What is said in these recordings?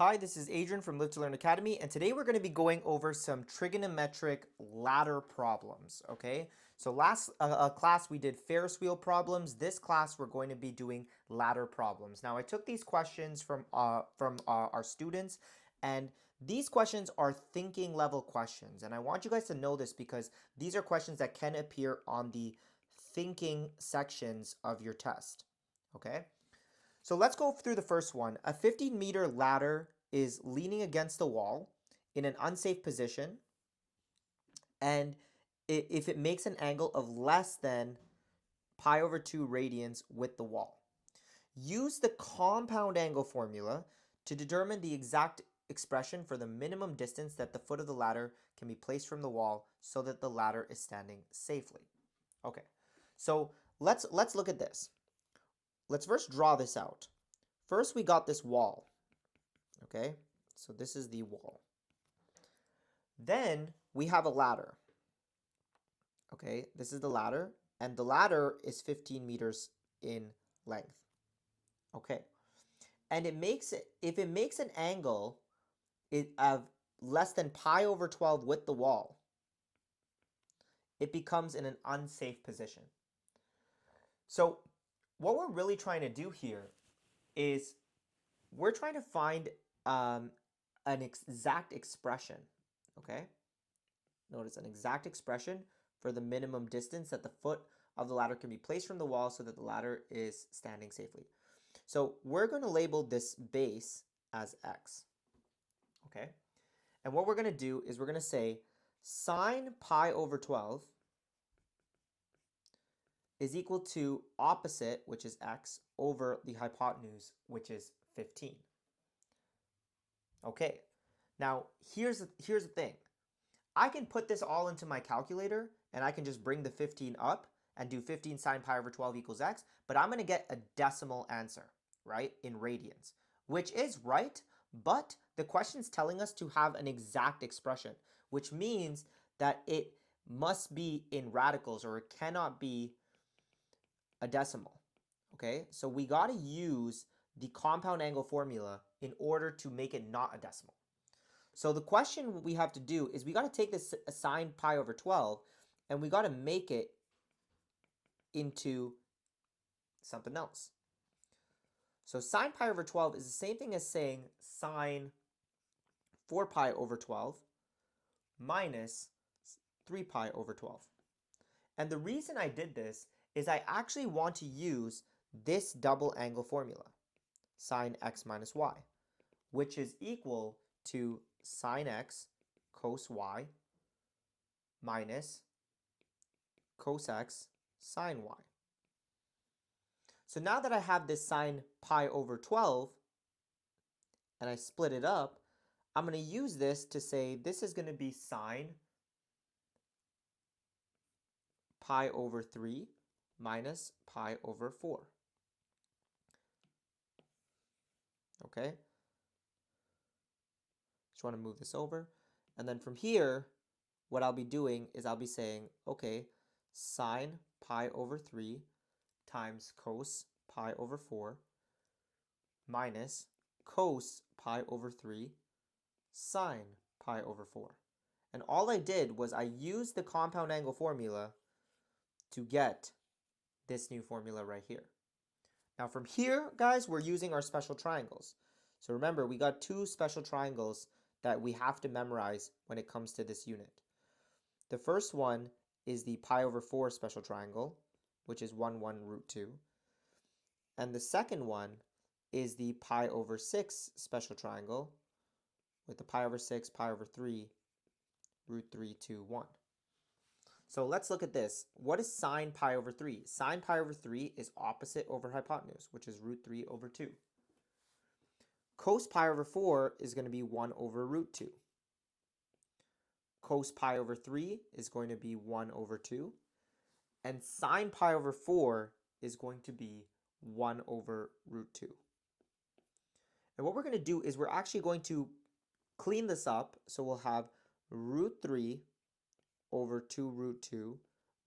Hi, this is Adrian from Live to Learn Academy, and today we're going to be going over some trigonometric ladder problems, okay? So last class we did Ferris wheel problems. This class we're going to be doing ladder problems. Now I took these questions from our students, and these questions are thinking level questions, and I want you guys to know this because these are questions that can appear on the thinking sections of your test, okay? So let's go through the first one. A 15-meter ladder is leaning against the wall in an unsafe position, and if it makes an angle of less than pi over 2 radians with the wall. Use the compound angle formula to determine the exact expression for the minimum distance that the foot of the ladder can be placed from the wall so that the ladder is standing safely. Okay, so let's look at this. Let's first draw this out. First, we got this wall, okay? So this is the wall. Then we have a ladder, okay? This is the ladder, and the ladder is 15 meters in length, okay? And if it makes an angle of less than pi over 12 with the wall, it becomes in an unsafe position. So what we're really trying to do here is we're trying to find an exact expression, okay? Notice an exact expression for the minimum distance that the foot of the ladder can be placed from the wall so that the ladder is standing safely. So we're going to label this base as x, okay? And what we're going to do is we're going to say sine pi over 12 is equal to opposite, which is x, over the hypotenuse, which is 15. Okay, now here's the thing. I can put this all into my calculator and I can just bring the 15 up and do 15 sine pi over 12 equals x, but I'm going to get a decimal answer, right, in radians, which is right, but the question's telling us to have an exact expression, which means that it must be in radicals or it cannot be a decimal, okay? So we got to use the compound angle formula in order to make it not a decimal. So the question we have to do is we got to take this sine pi over 12 and we got to make it into something else. So sine pi over 12 is the same thing as saying sine 4 pi over 12 minus 3 pi over 12. And the reason I did this is I actually want to use this double angle formula, sine x minus y, which is equal to sine x cos y minus cos x sine y. So now that I have this sine pi over 12 and I split it up, I'm going to use this to say this is going to be sine pi over 3 minus pi over 4. Okay? Just want to move this over. And then from here, what I'll be doing is I'll be saying, okay, sine pi over 3 times cos pi over 4 minus cos pi over 3 sine pi over 4. And all I did was I used the compound angle formula to get this new formula right here. Now from here, guys, we're using our special triangles. So remember, we got two special triangles that we have to memorize when it comes to this unit. The first one is the pi over 4 special triangle, which is 1, 1, root 2. And the second one is the pi over 6 special triangle with the pi over 6, pi over 3, root 3, 2, 1. So let's look at this. What is sine pi over 3? Sine pi over 3 is opposite over hypotenuse, which is root 3 over 2. Cos pi over 4 is going to be 1 over root 2. Cos pi over 3 is going to be 1 over 2. And sine pi over 4 is going to be 1 over root 2. And what we're going to do is we're actually going to clean this up. So we'll have root 3 over 2 root 2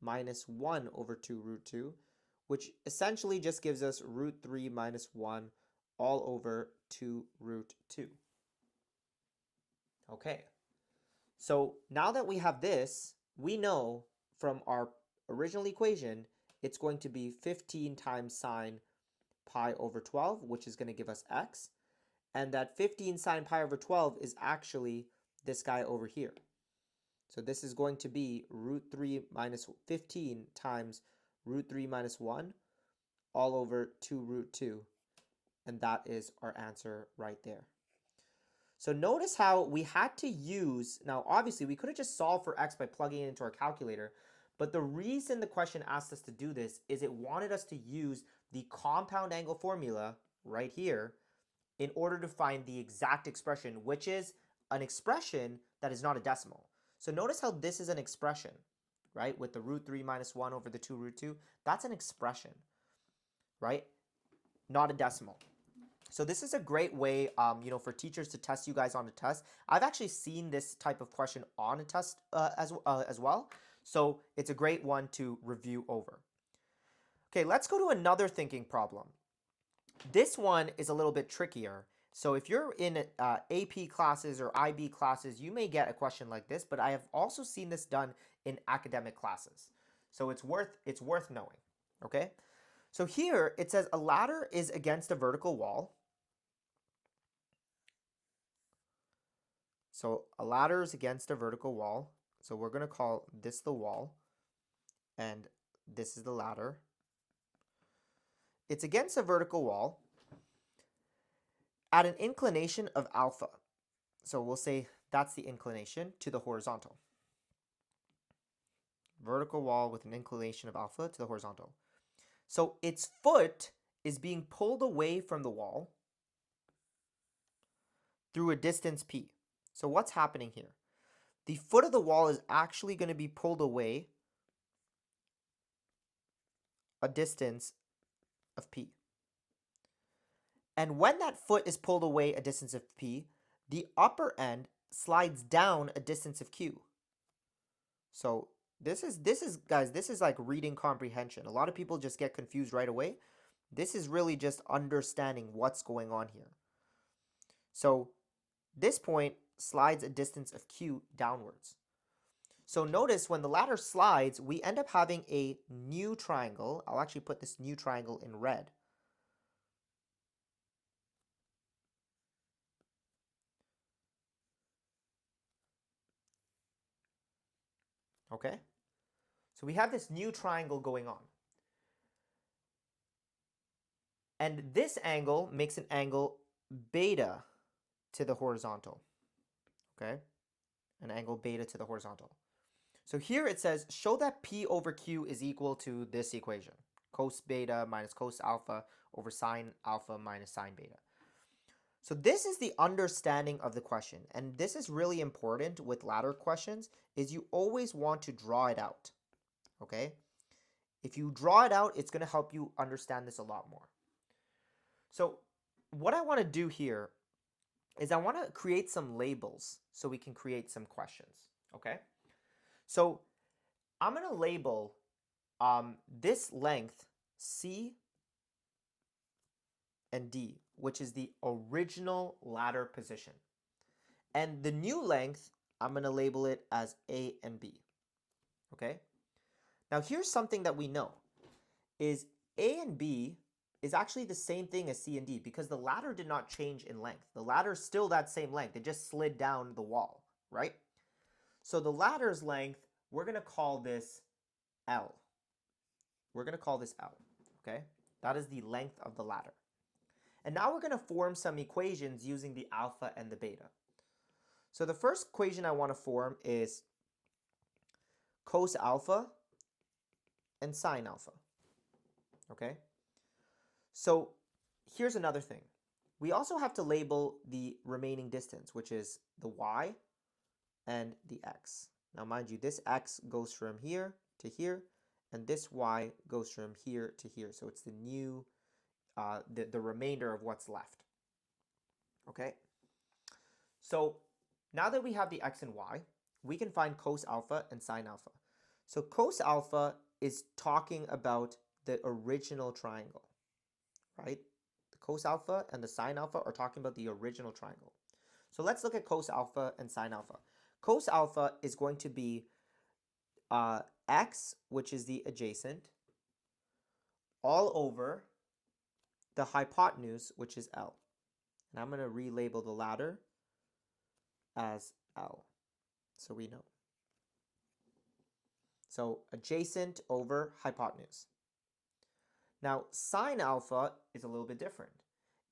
minus 1 over 2 root 2, which essentially just gives us root 3 minus 1 all over 2 root 2. Okay, so now that we have this, we know from our original equation, it's going to be 15 times sine pi over 12, which is going to give us x. And that 15 sine pi over 12 is actually this guy over here. So this is going to be root 3 minus 15 times root 3 minus 1 all over 2 root 2. And that is our answer right there. So notice how we had to use, now obviously we could have just solved for x by plugging it into our calculator, but the reason the question asked us to do this is it wanted us to use the compound angle formula right here in order to find the exact expression, which is an expression that is not a decimal. So notice how this is an expression, right? With the root 3 minus 1 over the 2 root 2, that's an expression, right? Not a decimal. So this is a great way, for teachers to test you guys on a test. I've actually seen this type of question on a test as well. So it's a great one to review over. Okay, let's go to another thinking problem. This one is a little bit trickier. So if you're in AP classes or IB classes, you may get a question like this, but I have also seen this done in academic classes. So it's worth knowing, okay? So here it says a ladder is against a vertical wall. So a ladder is against a vertical wall. So we're going to call this the wall, and this is the ladder. It's against a vertical wall at an inclination of alpha. So we'll say that's the inclination to the horizontal. Vertical wall with an inclination of alpha to the horizontal. So its foot is being pulled away from the wall through a distance p. So what's happening here? The foot of the wall is actually going to be pulled away a distance of p. And when that foot is pulled away a distance of p, the upper end slides down a distance of q. So this is guys, this is like reading comprehension. A lot of people just get confused right away. This is really just understanding what's going on here. So this point slides a distance of q downwards. So notice when the ladder slides, we end up having a new triangle. I'll actually put this new triangle in red. Okay? So we have this new triangle going on. And this angle makes an angle beta to the horizontal. Okay? An angle beta to the horizontal. So here it says, show that P over Q is equal to this equation. Cos beta minus cos alpha over sine alpha minus sine beta. So this is the understanding of the question. And this is really important with ladder questions, is you always want to draw it out. Okay? If you draw it out, it's going to help you understand this a lot more. So what I want to do here is I want to create some labels so we can create some questions. Okay? So I'm going to label this length C and D, which is the original ladder position. And the new length, I'm going to label it as A and B. Okay? Now here's something that we know, is A and B is actually the same thing as C and D because the ladder did not change in length. The ladder is still that same length. It just slid down the wall, right? So the ladder's length, we're going to call this L. We're going to call this L, okay? That is the length of the ladder. And now we're going to form some equations using the alpha and the beta. So the first equation I want to form is cos alpha and sine alpha, okay? So here's another thing. We also have to label the remaining distance, which is the y and the x. Now mind you, this x goes from here to here, and this y goes from here to here. So it's the new, the remainder of what's left. Okay? So now that we have the x and y, we can find cos alpha and sine alpha. So cos alpha is talking about the original triangle, right? The cos alpha and the sine alpha are talking about the original triangle. So let's look at cos alpha and sine alpha. Cos alpha is going to be x, which is the adjacent, all over the hypotenuse, which is L. And I'm going to relabel the latter as L, so we know. So adjacent over hypotenuse. Now, sine alpha is a little bit different.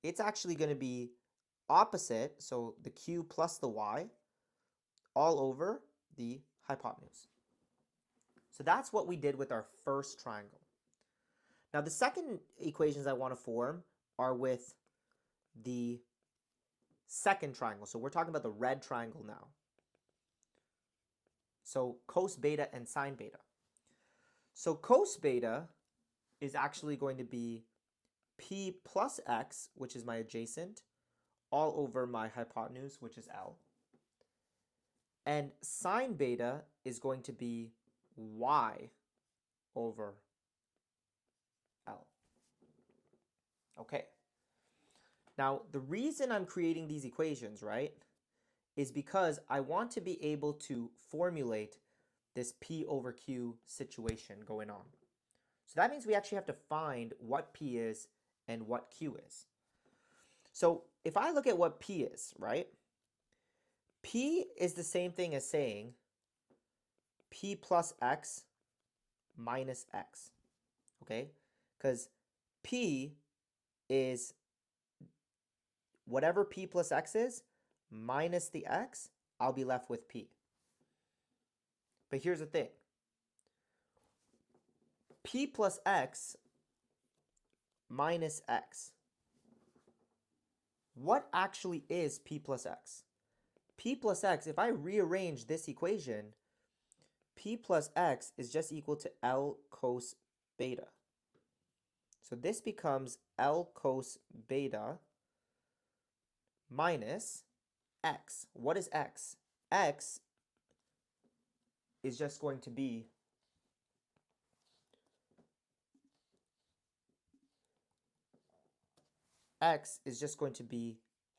It's actually going to be opposite, so the q plus the y, all over the hypotenuse. So that's what we did with our first triangle. Now, the second equations I want to form are with the second triangle. So we're talking about the red triangle now. So cos beta and sine beta. So cos beta is actually going to be p plus x, which is my adjacent, all over my hypotenuse, which is L. And sine beta is going to be y over L. Okay. Now, the reason I'm creating these equations, right, is because I want to be able to formulate this P over Q situation going on. So that means we actually have to find what P is and what Q is. So if I look at what P is, right, P is the same thing as saying P plus X minus X, okay? Because P is whatever P plus X is minus the X, I'll be left with P. But here's the thing. P plus X minus X. What actually is P plus X? P plus X, if I rearrange this equation, P plus X is just equal to L cos beta. So this becomes L cos beta minus X. What is X? X is just going to be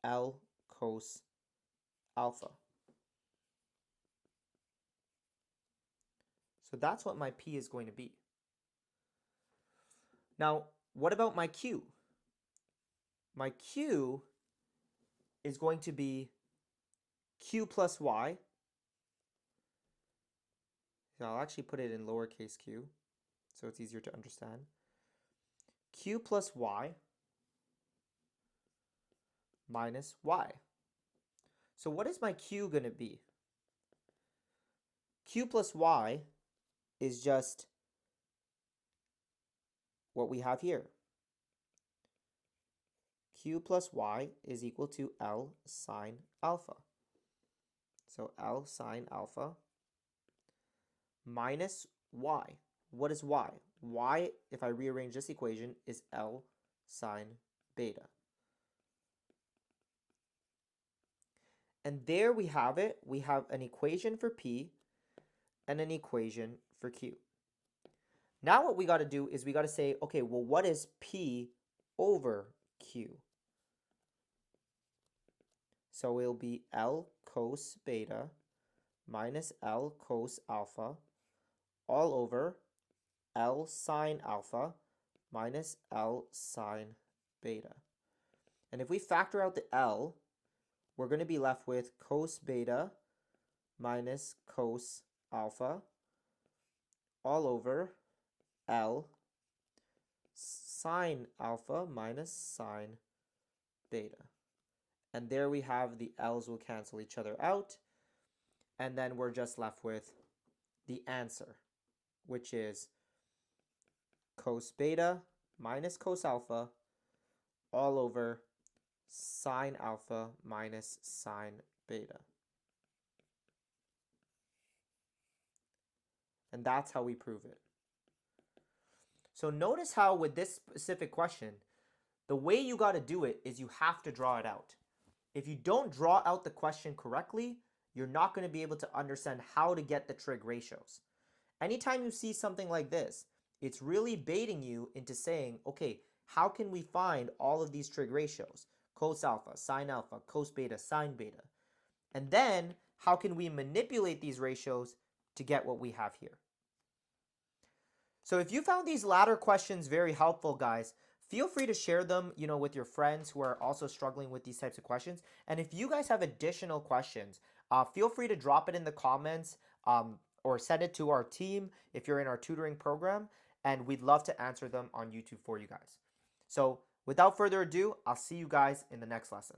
L cos alpha. So that's what my P is going to be. Now, what about my Q? My Q is going to be Q plus Y. So I'll actually put it in lowercase q, so it's easier to understand. Q plus Y minus Y. So what is my Q going to be? Q plus Y is just what we have here. Q plus Y is equal to L sine alpha. So L sine alpha minus Y. What is Y? Y, if I rearrange this equation, is L sine beta. And there we have it. We have an equation for P and an equation for Q. Now what we got to do is we got to say, okay, well, what is P over Q? So it'll be L cos beta minus L cos alpha all over L sine alpha minus L sine beta. And if we factor out the L, we're going to be left with cos beta minus cos alpha all over L sine alpha minus sine beta. And there we have the L's will cancel each other out. And then we're just left with the answer, which is cos beta minus cos alpha all over sine alpha minus sine beta. And that's how we prove it. So notice how with this specific question, the way you got to do it is you have to draw it out. If you don't draw out the question correctly, you're not going to be able to understand how to get the trig ratios. Anytime you see something like this, it's really baiting you into saying, okay, how can we find all of these trig ratios? Cos alpha, sine alpha, cos beta, sine beta. And then how can we manipulate these ratios to get what we have here? So if you found these latter questions very helpful, guys, feel free to share them, with your friends who are also struggling with these types of questions. And if you guys have additional questions, feel free to drop it in the comments or send it to our team if you're in our tutoring program, and we'd love to answer them on YouTube for you guys. So without further ado, I'll see you guys in the next lesson.